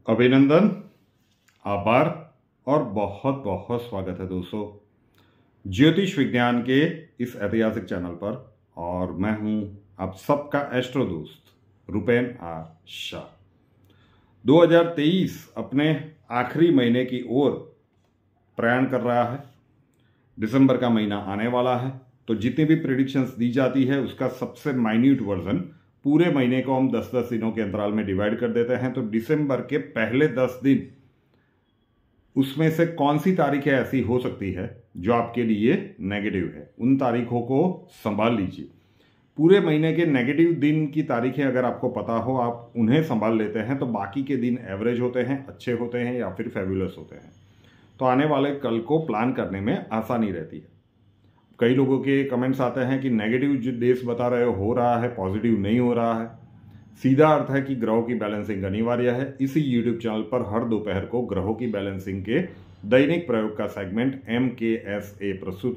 अभिनंदन, आभार और बहुत बहुत स्वागत है दोस्तों ज्योतिष विज्ञान के इस ऐतिहासिक चैनल पर। और मैं हूं आप सबका एस्ट्रो दोस्त रुपेन आर शाह। 2023 अपने आखिरी महीने की ओर प्रयाण कर रहा है। दिसंबर का महीना आने वाला है, तो जितनी भी प्रेडिक्शंस दी जाती है उसका सबसे माइन्यूट वर्जन पूरे महीने को हम 10-10 दिनों के अंतराल में डिवाइड कर देते हैं। तो दिसंबर के पहले 10 दिन उसमें से कौन सी तारीखें ऐसी हो सकती है जो आपके लिए नेगेटिव है, उन तारीखों को संभाल लीजिए। पूरे महीने के नेगेटिव दिन की तारीखें अगर आपको पता हो, आप उन्हें संभाल लेते हैं, तो बाकी के दिन एवरेज होते हैं, अच्छे होते हैं या फिर फेब्युलस होते हैं। तो आने वाले कल को प्लान करने में आसानी रहती है। कई लोगों के कमेंट्स आते हैं कि नेगेटिव जो डेज बता रहे हो रहा है, पॉजिटिव नहीं हो रहा है। सीधा अर्थ है कि ग्रहों की बैलेंसिंग अनिवार्य है। इसी यूट्यूब चैनल पर हर दोपहर को ग्रहों की बैलेंसिंग के दैनिक प्रयोग का सेगमेंट MKSA प्रस्तुत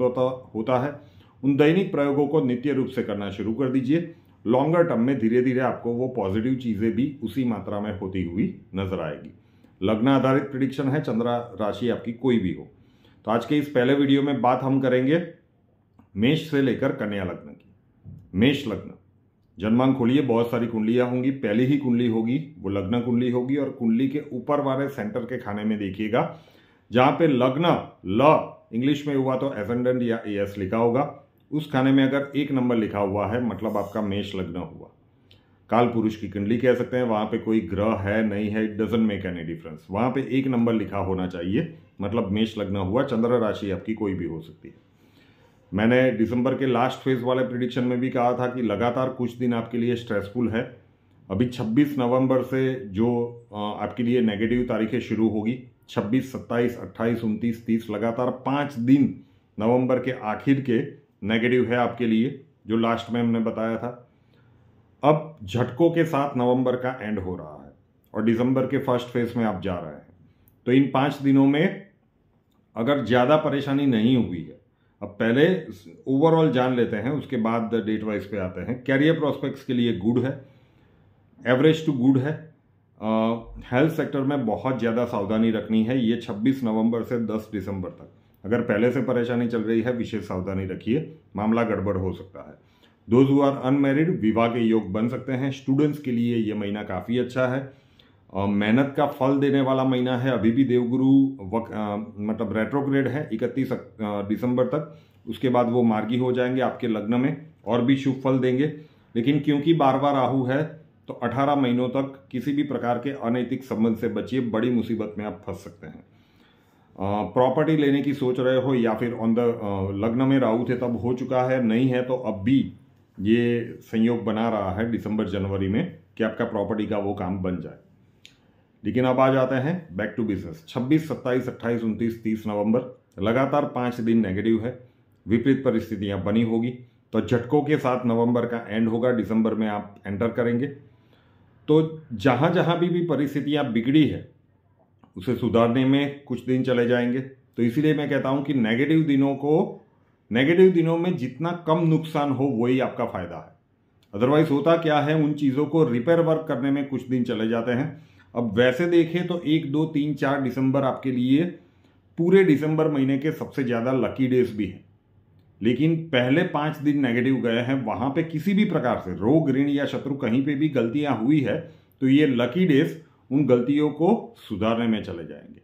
होता है। उन दैनिक प्रयोगों को नित्य रूप से करना शुरू कर दीजिए। लॉन्गर टर्म में धीरे धीरे आपको वो पॉजिटिव चीजें भी उसी मात्रा में होती हुई नजर आएगी। लग्न आधारित प्रिडिक्शन है, चंद्र राशि आपकी कोई भी हो। तो आज के इस पहले वीडियो में बात हम करेंगे मेष से लेकर कन्या लग्न की। मेष लग्न, जन्मांक खोलिए, बहुत सारी कुंडलियां होंगी। पहली ही कुंडली होगी वो लग्न कुंडली होगी, और कुंडली के ऊपर वाले सेंटर के खाने में देखिएगा जहां पे लग्न ल इंग्लिश में हुआ तो एसेंडेंट या AS लिखा होगा, उस खाने में अगर 1 नंबर लिखा हुआ है मतलब आपका मेष लग्न हुआ। काल पुरुष की कुंडली कह सकते हैं, वहां पे कोई ग्रह है नहीं है, it doesn't make any difference. वहां पे 1 नंबर लिखा होना चाहिए, मतलब मेष लग्न हुआ। चंद्र राशि आपकी कोई भी हो सकती है। मैंने दिसंबर के लास्ट फेज वाले प्रिडिक्शन में भी कहा था कि लगातार कुछ दिन आपके लिए स्ट्रेसफुल है। अभी 26 नवंबर से जो आपके लिए नेगेटिव तारीखें शुरू होगी, 26, 27, 28, 29, 30, लगातार 5 दिन नवंबर के आखिर के नेगेटिव है आपके लिए, जो लास्ट में हमने बताया था। अब झटकों के साथ नवंबर का एंड हो रहा है और दिसंबर के फर्स्ट फेज में आप जा रहे हैं। तो इन 5 दिनों में अगर ज़्यादा परेशानी नहीं हुई है, अब पहले ओवरऑल जान लेते हैं, उसके बाद डेट वाइज पे आते हैं। कैरियर प्रोस्पेक्ट्स के लिए गुड है, एवरेज टू गुड है। हेल्थ सेक्टर में बहुत ज़्यादा सावधानी रखनी है। ये 26 नवंबर से 10 दिसंबर तक अगर पहले से परेशानी चल रही है, विशेष सावधानी रखिए, मामला गड़बड़ हो सकता है। दोज हु आर अनमैरिड, विवाह के योग बन सकते हैं। स्टूडेंट्स के लिए ये महीना काफ़ी अच्छा है, मेहनत का फल देने वाला महीना है। अभी भी देवगुरु मतलब रेट्रोग्रेड है 31 दिसंबर तक, उसके बाद वो मार्गी हो जाएंगे आपके लग्न में और भी शुभ फल देंगे। लेकिन क्योंकि बार बार राहु है, तो 18 महीनों तक किसी भी प्रकार के अनैतिक संबंध से बचिए, बड़ी मुसीबत में आप फंस सकते हैं। प्रॉपर्टी लेने की सोच रहे हो या फिर ऑन द लग्न में राहु थे तब हो चुका है, नहीं है तो अब भी ये संयोग बना रहा है दिसंबर जनवरी में कि आपका प्रॉपर्टी का वो काम बन जाए। लेकिन अब आ जाते हैं बैक टू बिजनेस। 26, 27, 28, 29, 30 नवंबर लगातार 5 दिन नेगेटिव है। विपरीत परिस्थितियां बनी होगी, तो झटकों के साथ नवंबर का एंड होगा, दिसंबर में आप एंटर करेंगे। तो जहां जहां भी परिस्थितियां बिगड़ी है उसे सुधारने में कुछ दिन चले जाएंगे। तो इसीलिए मैं कहता हूं कि नेगेटिव दिनों में जितना कम नुकसान हो वही आपका फायदा है। अदरवाइज होता क्या है, उन चीजों को रिपेयर वर्क करने में कुछ दिन चले जाते हैं। अब वैसे देखें तो 1, 2, 3, 4 दिसंबर आपके लिए पूरे दिसंबर महीने के सबसे ज़्यादा लकी डेज भी हैं। लेकिन पहले 5 दिन नेगेटिव गए हैं, वहाँ पे किसी भी प्रकार से रोग, ऋण या शत्रु कहीं पे भी गलतियाँ हुई है, तो ये लकी डेज उन गलतियों को सुधारने में चले जाएंगे।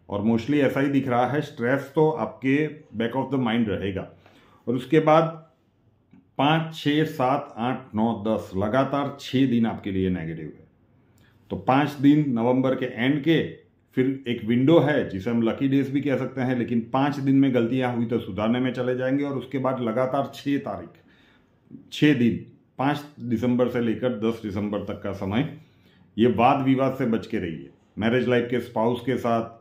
और मोस्टली ऐसा ही दिख रहा है। स्ट्रेस तो आपके बैक ऑफ द माइंड रहेगा। और उसके बाद 5, 6, 7, 8, 9, 10 लगातार 6 दिन आपके लिए नेगेटिव है। तो 5 दिन नवंबर के एंड के, फिर एक विंडो है जिसे हम लकी डेज भी कह सकते हैं, लेकिन 5 दिन में गलतियां हुई तो सुधारने में चले जाएंगे। और उसके बाद लगातार 6 दिन 5 दिसंबर से लेकर 10 दिसंबर तक का समय, ये वाद विवाद से बच के रहिए। मैरिज लाइफ के स्पाउस के साथ,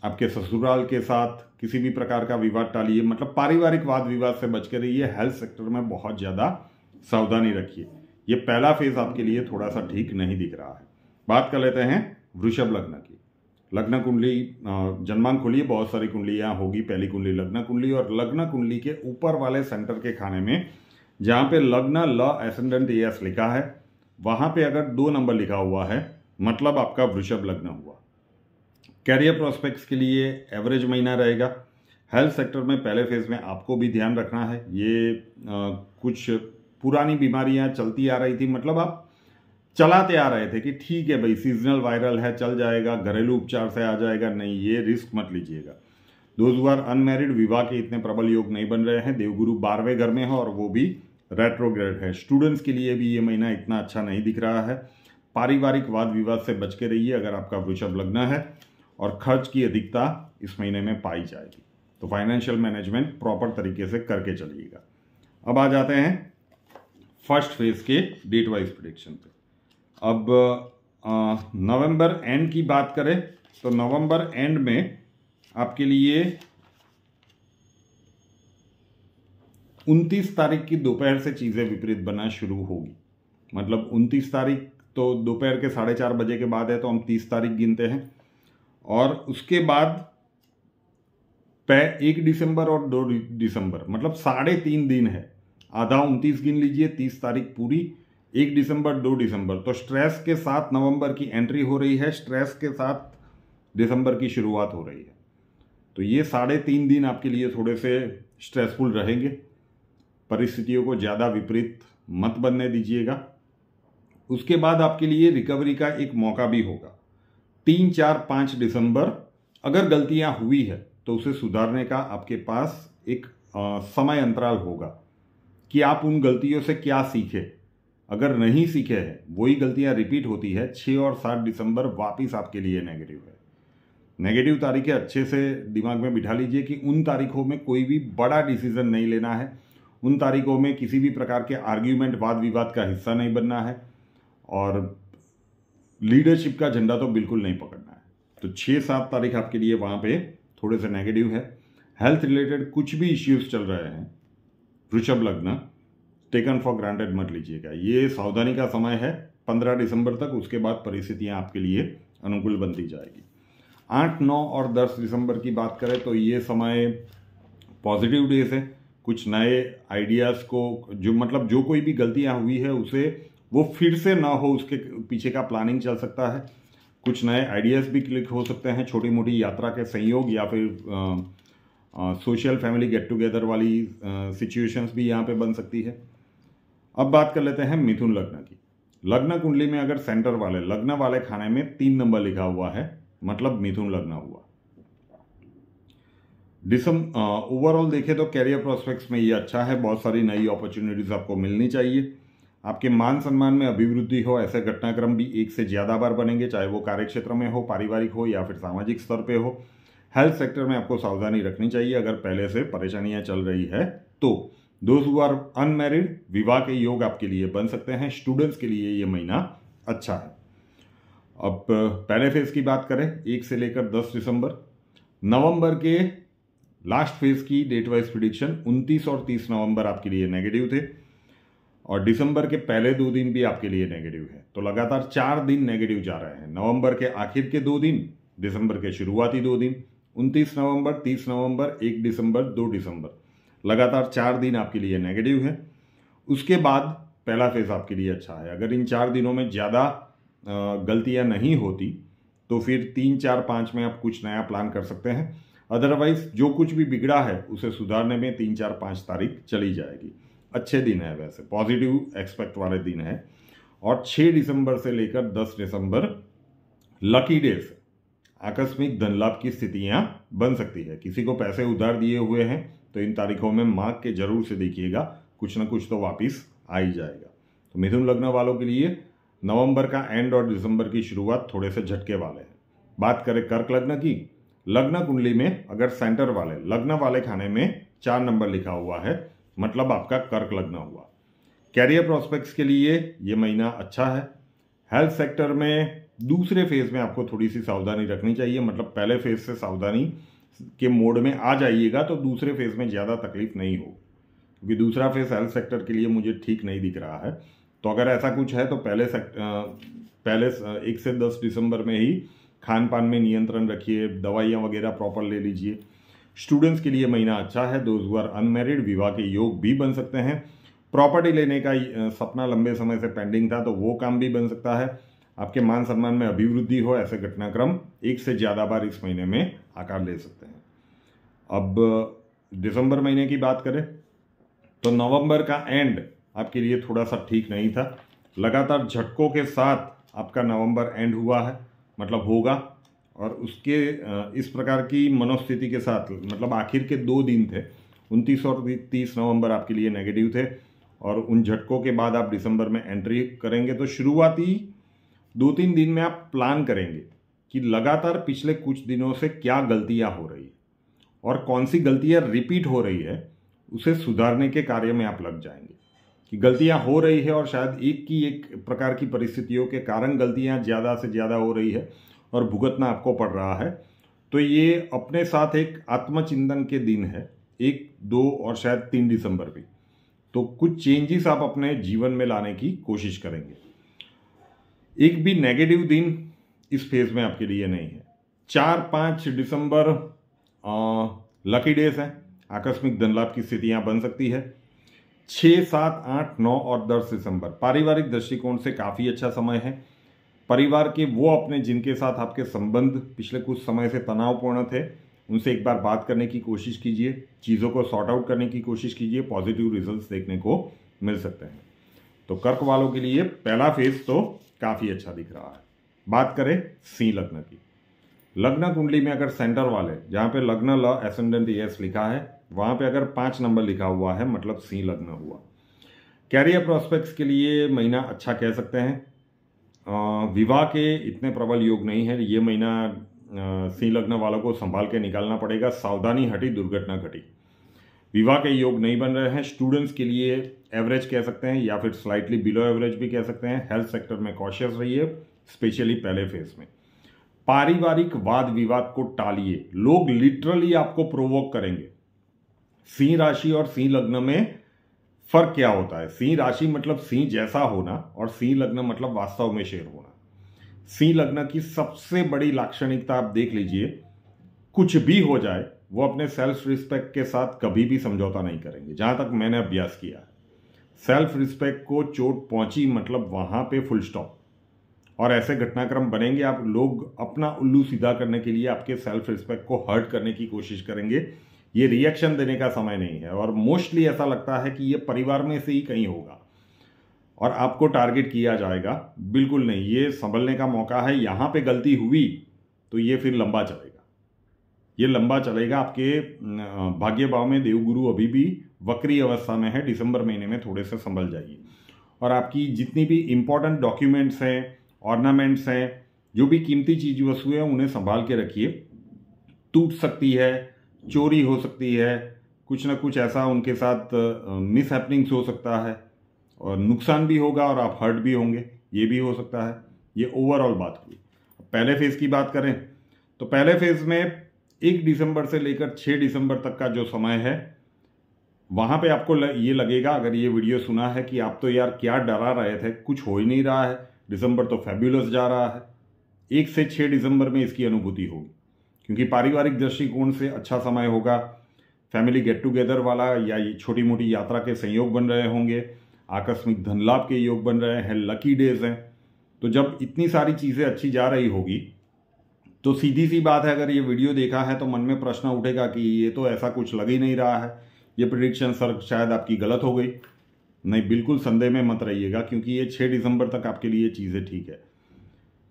आपके ससुराल के साथ किसी भी प्रकार का विवाद टालिए, मतलब पारिवारिक वाद विवाद से बच के रहिए। हेल्थ सेक्टर में बहुत ज़्यादा सावधानी रखिए। ये पहला फेज आपके लिए थोड़ा सा ठीक नहीं दिख रहा है। बात कर लेते हैं वृषभ लग्न की। लग्न कुंडली, जन्मांक खोलिए, बहुत सारी कुंडलियां होगी। पहली कुंडली लग्न कुंडली, और लग्न कुंडली के ऊपर वाले सेंटर के खाने में जहां पे लग्न ल एसेंडेंट AS लिखा है, वहां पे अगर 2 नंबर लिखा हुआ है मतलब आपका वृषभ लग्न हुआ। कैरियर प्रोस्पेक्ट्स के लिए एवरेज महीना रहेगा। हेल्थ सेक्टर में पहले फेज में आपको भी ध्यान रखना है। ये कुछ पुरानी बीमारियां चलती आ रही थी, मतलब आप चलाते आ रहे थे कि ठीक है भाई सीजनल वायरल है, चल जाएगा, घरेलू उपचार से आ जाएगा, नहीं, ये रिस्क मत लीजिएगा। दोज हू आर अनमैरिड, विवाह के इतने प्रबल योग नहीं बन रहे हैं। देवगुरु 12वें घर में है और वो भी रेट्रोग्रेड है। स्टूडेंट्स के लिए भी ये महीना इतना अच्छा नहीं दिख रहा है। पारिवारिक वाद विवाद से बच के रहिए अगर आपका वृषभ लग्न है, और खर्च की अधिकता इस महीने में पाई जाएगी। तो फाइनेंशियल मैनेजमेंट प्रॉपर तरीके से करके चलिएगा। अब आ जाते हैं फर्स्ट फेज के डेट वाइज प्रेडिक्शन पे। अब नवंबर एंड की बात करें तो नवंबर एंड में आपके लिए 29 तारीख की दोपहर से चीज़ें विपरीत बनना शुरू होगी। मतलब 29 तारीख तो दोपहर के 4:30 बजे के बाद है, तो हम 30 तारीख गिनते हैं। और उसके बाद 1 दिसंबर और 2 दिसंबर, मतलब 3.5 दिन है। आधा 29 गिन लीजिए, 30 तारीख पूरी, 1 दिसंबर 2 दिसंबर। तो स्ट्रेस के साथ नवंबर की एंट्री हो रही है, स्ट्रेस के साथ दिसंबर की शुरुआत हो रही है। तो ये 3.5 दिन आपके लिए थोड़े से स्ट्रेसफुल रहेंगे। परिस्थितियों को ज़्यादा विपरीत मत बनने दीजिएगा। उसके बाद आपके लिए रिकवरी का एक मौका भी होगा। 3, 4, 5 दिसंबर अगर गलतियां हुई है तो उसे सुधारने का आपके पास एक समय अंतराल होगा कि आप उन गलतियों से क्या सीखे। अगर नहीं सीखे हैं, वही गलतियां रिपीट होती है, 6 और 7 दिसंबर वापिस आपके लिए नेगेटिव है। नेगेटिव तारीखें अच्छे से दिमाग में बिठा लीजिए कि उन तारीखों में कोई भी बड़ा डिसीजन नहीं लेना है। उन तारीखों में किसी भी प्रकार के आर्ग्यूमेंट, वाद विवाद का हिस्सा नहीं बनना है, और लीडरशिप का झंडा तो बिल्कुल नहीं पकड़ना है। तो 6-7 तारीख आपके लिए वहाँ पे थोड़े से नेगेटिव है। हेल्थ रिलेटेड कुछ भी इश्यूज चल रहे हैं, वृषभ लग्न, टेकन फॉर ग्रांटेड मत लीजिएगा। ये सावधानी का समय है 15 दिसंबर तक। उसके बाद परिस्थितियाँ आपके लिए अनुकूल बनती जाएगी। 8, 9 और 10 दिसंबर की बात करें तो ये समय पॉजिटिव डेज है। कुछ नए आइडियाज़ को, जो कोई भी गलतियाँ हुई है उसे वो फिर से ना हो, उसके पीछे का प्लानिंग चल सकता है। कुछ नए आइडियाज़ भी क्लिक हो सकते हैं। छोटी मोटी यात्रा के संयोग या फिर सोशल फैमिली गेट टुगेदर वाली सिचुएशंस भी यहाँ पे बन सकती है। अब बात कर लेते हैं मिथुन लग्न की। लग्न कुंडली में अगर सेंटर वाले लग्न वाले खाने में 3 नंबर लिखा हुआ है, मतलब मिथुन लग्न हुआ। ओवरऑल देखें तो कैरियर प्रोस्पेक्ट्स में ये अच्छा है। बहुत सारी नई अपॉर्चुनिटीज आपको मिलनी चाहिए। आपके मान सम्मान में अभिवृद्धि हो, ऐसे घटनाक्रम भी 1 से ज़्यादा बार बनेंगे, चाहे वो कार्य क्षेत्र में हो, पारिवारिक हो या फिर सामाजिक स्तर पे हो। हेल्थ सेक्टर में आपको सावधानी रखनी चाहिए अगर पहले से परेशानियां चल रही है तो। दोज हू आर अनमैरिड, विवाह के योग आपके लिए बन सकते हैं। स्टूडेंट्स के लिए ये महीना अच्छा है। अब पहले फेज की बात करें, 1 से लेकर 10 दिसंबर। नवंबर के लास्ट फेज की डेट वाइज प्रिडिक्शन 29 और 30 नवंबर आपके लिए नेगेटिव थे, और दिसंबर के पहले 2 दिन भी आपके लिए नेगेटिव है। तो लगातार 4 दिन नेगेटिव जा रहे हैं। नवंबर के आखिर के 2 दिन, दिसंबर के शुरुआती 2 दिन, 29 नवंबर, 30 नवंबर, 1 दिसंबर, 2 दिसंबर, लगातार 4 दिन आपके लिए नेगेटिव है। उसके बाद पहला फेज आपके लिए अच्छा है। अगर इन 4 दिनों में ज़्यादा गलतियां नहीं होती तो फिर 3, 4, 5 में आप कुछ नया प्लान कर सकते हैं। अदरवाइज जो कुछ भी बिगड़ा है उसे सुधारने में 3, 4, 5 तारीख चली जाएगी। अच्छे दिन है, वैसे पॉजिटिव एक्सपेक्ट वाले दिन है। और 6 दिसंबर से लेकर 10 दिसंबर लकी डेज, आकस्मिक धन लाभ की स्थितियां बन सकती है। किसी को पैसे उधार दिए हुए हैं तो इन तारीखों में मांग के जरूर से देखिएगा, कुछ ना कुछ तो वापिस आ ही जाएगा। तो मिथुन लग्न वालों के लिए नवंबर का एंड और दिसंबर की शुरुआत थोड़े से झटके वाले हैं। बात करें कर्क लग्न की, लग्न कुंडली में अगर सेंटर वाले लग्न वाले खाने में 4 नंबर लिखा हुआ है, मतलब आपका कर्क लग्न हुआ। कैरियर प्रोस्पेक्ट्स के लिए ये महीना अच्छा है। हेल्थ सेक्टर में दूसरे फेज में आपको थोड़ी सी सावधानी रखनी चाहिए। मतलब पहले फेज से सावधानी के मोड में आ जाइएगा तो दूसरे फेज में ज़्यादा तकलीफ नहीं हो, क्योंकि दूसरा फेज हेल्थ सेक्टर के लिए मुझे ठीक नहीं दिख रहा है। तो अगर ऐसा कुछ है तो पहले 1 से 10 दिसंबर में ही खान पान में नियंत्रण रखिए, दवाइयाँ वगैरह प्रॉपर ले लीजिए। स्टूडेंट्स के लिए महीना अच्छा है। दोज हू आर अनमैरिड, विवाह के योग भी बन सकते हैं। प्रॉपर्टी लेने का सपना लंबे समय से पेंडिंग था तो वो काम भी बन सकता है। आपके मान सम्मान में अभिवृद्धि हो, ऐसे घटनाक्रम एक से ज़्यादा बार इस महीने में आकार ले सकते हैं। अब दिसंबर महीने की बात करें तो नवंबर का एंड आपके लिए थोड़ा सा ठीक नहीं था। लगातार झटकों के साथ आपका नवंबर एंड हुआ है, मतलब होगा, और उसके इस प्रकार की मनोस्थिति के साथ, मतलब आखिर के 2 दिन थे, 29 और 30 नवंबर आपके लिए नेगेटिव थे, और उन झटकों के बाद आप दिसंबर में एंट्री करेंगे तो शुरुआती 2-3 दिन में आप प्लान करेंगे कि लगातार पिछले कुछ दिनों से क्या गलतियां हो रही है और कौन सी गलतियां रिपीट हो रही है, उसे सुधारने के कार्य में आप लग जाएंगे। कि गलतियां हो रही है और शायद एक प्रकार की परिस्थितियों के कारण गलतियां ज़्यादा से ज़्यादा हो रही है और भुगतना आपको पड़ रहा है, तो ये अपने साथ एक आत्मचिंतन के दिन है, 1, 2 और शायद 3 दिसंबर भी। तो कुछ चेंजेस आप अपने जीवन में लाने की कोशिश करेंगे। एक भी नेगेटिव दिन इस फेज में आपके लिए नहीं है। 4-5 दिसंबर लकी डेज हैं, आकस्मिक धन लाभ की स्थितियां बन सकती है। 6, 7, 8, 9 और 10 दिसंबर पारिवारिक दृष्टिकोण से काफ़ी अच्छा समय है। परिवार के वो अपने जिनके साथ आपके संबंध पिछले कुछ समय से तनावपूर्ण थे, उनसे एक बार बात करने की कोशिश कीजिए, चीज़ों को सॉर्ट आउट करने की कोशिश कीजिए, पॉजिटिव रिजल्ट्स देखने को मिल सकते हैं। तो कर्क वालों के लिए पहला फेज तो काफ़ी अच्छा दिख रहा है। बात करें सिंह लग्न की। लग्न कुंडली में अगर सेंटर वाले, जहाँ पे लग्न ल एसेंडेंट एस लिखा है, वहाँ पे अगर 5 नंबर लिखा हुआ है, मतलब सिंह लग्न हुआ। कैरियर प्रोस्पेक्ट्स के लिए महीना अच्छा कह सकते हैं। विवाह के इतने प्रबल योग नहीं है ये महीना। सिंह लग्न वालों को संभाल के निकालना पड़ेगा, सावधानी हटी दुर्घटना घटी। विवाह के योग नहीं बन रहे हैं। स्टूडेंट्स के लिए एवरेज कह सकते हैं या फिर स्लाइटली बिलो एवरेज भी कह सकते हैं। हेल्थ सेक्टर में कॉशियस रहिए, स्पेशली पहले फेज में। पारिवारिक वाद विवाद को टालिए, लोग लिटरली आपको प्रोवोक करेंगे। सिंह राशि और सिंह लग्न में फर्क क्या होता है? सिंह राशि मतलब सिंह जैसा होना और सिंह लग्न मतलब वास्तव में शेर होना। सिंह लग्न की सबसे बड़ी लाक्षणिकता आप देख लीजिए, कुछ भी हो जाए वो अपने सेल्फ रिस्पेक्ट के साथ कभी भी समझौता नहीं करेंगे। जहां तक मैंने अभ्यास किया है, सेल्फ रिस्पेक्ट को चोट पहुंची मतलब वहां पे फुल स्टॉप। और ऐसे घटनाक्रम बनेंगे, आप लोग अपना उल्लू सीधा करने के लिए आपके सेल्फ रिस्पेक्ट को हर्ट करने की कोशिश करेंगे। ये रिएक्शन देने का समय नहीं है, और मोस्टली ऐसा लगता है कि ये परिवार में से ही कहीं होगा और आपको टारगेट किया जाएगा। बिल्कुल नहीं, ये संभलने का मौका है। यहां पे गलती हुई तो ये फिर लंबा चलेगा, ये लंबा चलेगा। आपके भाग्य भाव में देवगुरु अभी भी वक्री अवस्था में है। दिसंबर महीने में थोड़े से संभल जाइए, और आपकी जितनी भी इंपॉर्टेंट डॉक्यूमेंट्स हैं, ऑर्नामेंट्स हैं, जो भी कीमती चीज वस्तुएं हैं, उन्हें संभाल के रखिए। टूट सकती है, चोरी हो सकती है, कुछ ना कुछ ऐसा उनके साथ मिस हैपनिंग्स हो सकता है, और नुकसान भी होगा और आप हर्ट भी होंगे, ये भी हो सकता है। ये ओवरऑल बात हुई। पहले फेज की बात करें तो पहले फेज में 1 दिसंबर से लेकर 6 दिसंबर तक का जो समय है, वहां पे आपको ये लगेगा, अगर ये वीडियो सुना है, कि आप तो यार क्या डरा रहे थे, कुछ हो ही नहीं रहा है, दिसंबर तो फैब्यूलस जा रहा है। 1 से 6 दिसंबर में इसकी अनुभूति होगी, क्योंकि पारिवारिक दृष्टिकोण से अच्छा समय होगा। फैमिली गेट टुगेदर वाला या ये छोटी मोटी यात्रा के संयोग बन रहे होंगे, आकस्मिक धन लाभ के योग बन रहे हैं, लकी डेज हैं। तो जब इतनी सारी चीज़ें अच्छी जा रही होगी तो सीधी सी बात है, अगर ये वीडियो देखा है तो मन में प्रश्न उठेगा कि ये तो ऐसा कुछ लग ही नहीं रहा है, ये प्रेडिक्शन सर शायद आपकी गलत हो गई। नहीं, बिल्कुल संदेह में मत रहिएगा, क्योंकि ये 6 दिसंबर तक आपके लिए चीज़ें ठीक है।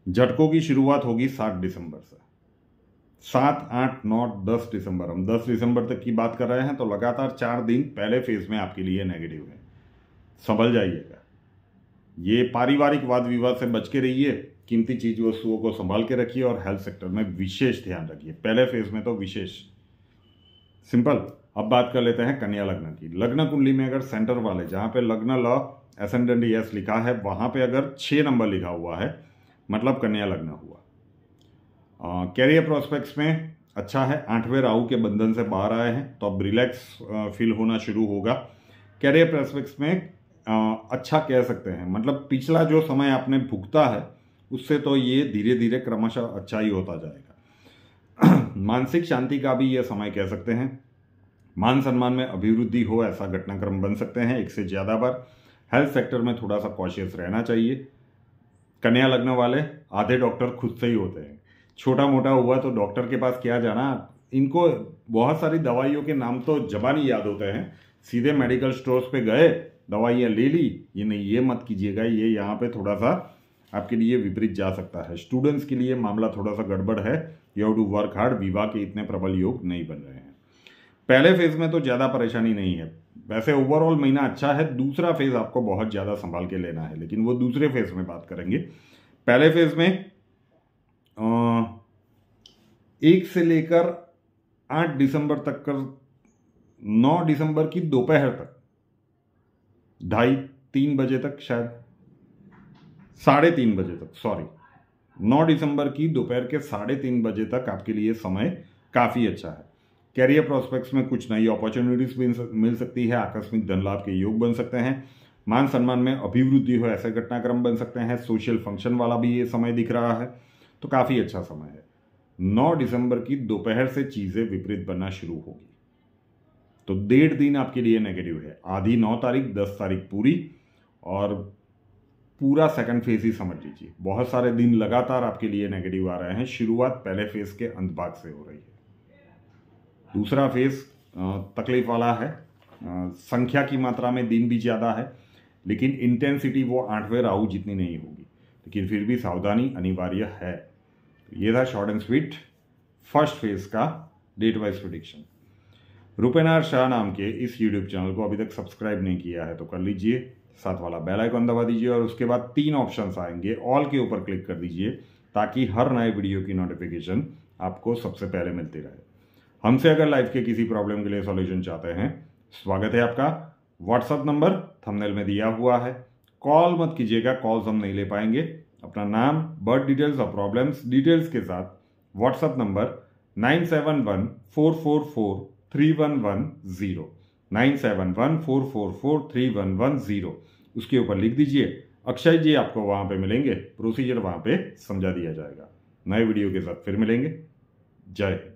झटकों की शुरुआत होगी 7 दिसंबर से। 7, 8, 9, 10 दिसंबर, हम 10 दिसंबर तक की बात कर रहे हैं, तो लगातार 4 दिन पहले फेज में आपके लिए नेगेटिव है। संभल जाइएगा। ये पारिवारिक वाद विवाद से बच के रहिए, कीमती चीज वस्तुओं को संभाल के रखिए, और हेल्थ सेक्टर में विशेष ध्यान रखिए। पहले फेज में तो विशेष सिंपल। अब बात कर लेते हैं कन्या लग्न की। लग्न कुंडली में अगर सेंटर वाले, जहां पे लग्न ल एसेंडेंट एस लिखा है, वहां पे अगर 6 नंबर लिखा हुआ है, मतलब कन्या लग्न हुआ। कैरियर प्रोस्पेक्ट्स में अच्छा है। 8वें राहु के बंधन से बाहर आए हैं, तो अब रिलैक्स फील होना शुरू होगा। कैरियर प्रोस्पेक्ट्स में अच्छा कह सकते हैं, मतलब पिछला जो समय आपने भुगता है उससे तो ये धीरे धीरे क्रमशः अच्छा ही होता जाएगा। मानसिक शांति का भी ये समय कह सकते हैं। मान सम्मान में अभिवृद्धि हो, ऐसा घटनाक्रम बन सकते हैं 1 से ज़्यादा बार। हेल्थ सेक्टर में थोड़ा सा कॉशियस रहना चाहिए। कन्या लग्न वाले आधे डॉक्टर खुद से ही होते हैं। छोटा मोटा हुआ तो डॉक्टर के पास क्या जाना, इनको बहुत सारी दवाइयों के नाम तो ज़बानी याद होते हैं, सीधे मेडिकल स्टोर्स पे गए, दवाइयाँ ले ली। ये नहीं, ये मत कीजिएगा, ये यहाँ पे थोड़ा सा आपके लिए विपरीत जा सकता है। स्टूडेंट्स के लिए मामला थोड़ा सा गड़बड़ है। You have to work hard. विवाह के इतने प्रबल योग नहीं बन रहे हैं। पहले फेज में तो ज़्यादा परेशानी नहीं है, वैसे ओवरऑल महीना अच्छा है। दूसरा फेज आपको बहुत ज़्यादा संभाल के लेना है, लेकिन वो दूसरे फेज में बात करेंगे। पहले फेज में 1 से लेकर 8 दिसंबर तक कर 9 दिसंबर की दोपहर तक 2:30-3 बजे तक, शायद 3:30 बजे तक, सॉरी 9 दिसंबर की दोपहर के 3:30 बजे तक आपके लिए समय काफ़ी अच्छा है। कैरियर प्रोस्पेक्ट्स में कुछ नई अपॉर्चुनिटीज भी मिल सकती है। आकस्मिक धन लाभ के योग बन सकते हैं। मान सम्मान में अभिवृद्धि हो ऐसे घटनाक्रम बन सकते हैं। सोशल फंक्शन वाला भी ये समय दिख रहा है, तो काफ़ी अच्छा समय है। 9 दिसंबर की दोपहर से चीज़ें विपरीत बनना शुरू होगी, तो 1.5 दिन आपके लिए नेगेटिव है। आधी 9 तारीख, 10 तारीख पूरी, और पूरा सेकंड फेज ही समझ लीजिए। बहुत सारे दिन लगातार आपके लिए नेगेटिव आ रहे हैं। शुरुआत पहले फेज के अंत भाग से हो रही है। दूसरा फेज तकलीफ वाला है। संख्या की मात्रा में दिन भी ज़्यादा है, लेकिन इंटेंसिटी वो 8वें राहु जितनी नहीं होगी, लेकिन फिर भी सावधानी अनिवार्य है। ये था short and sweet first phase का डेट वाइज प्रेडिक्शन। रूपेनार शाह नाम के इस यूट्यूब चैनल को अभी तक सब्सक्राइब नहीं किया है तो कर लीजिए, साथ वाला बेल आइकन दबा दीजिए, और उसके बाद 3 ऑप्शंस आएंगे, ऑल के ऊपर क्लिक कर दीजिए, ताकि हर नए वीडियो की नोटिफिकेशन आपको सबसे पहले मिलती रहे। हमसे अगर लाइफ के किसी प्रॉब्लम के लिए सॉल्यूशन चाहते हैं, स्वागत है आपका। व्हाट्सअप नंबर थंबनेल में दिया हुआ है। कॉल मत कीजिएगा, कॉल्स हम नहीं ले पाएंगे। अपना नाम, बर्थ डिटेल्स और प्रॉब्लम्स डिटेल्स के साथ व्हाट्सअप नंबर 9714443110 9714443110 उसके ऊपर लिख दीजिए। अक्षय जी आपको वहां पे मिलेंगे, प्रोसीजर वहां पे समझा दिया जाएगा। नए वीडियो के साथ फिर मिलेंगे। जय हिंद।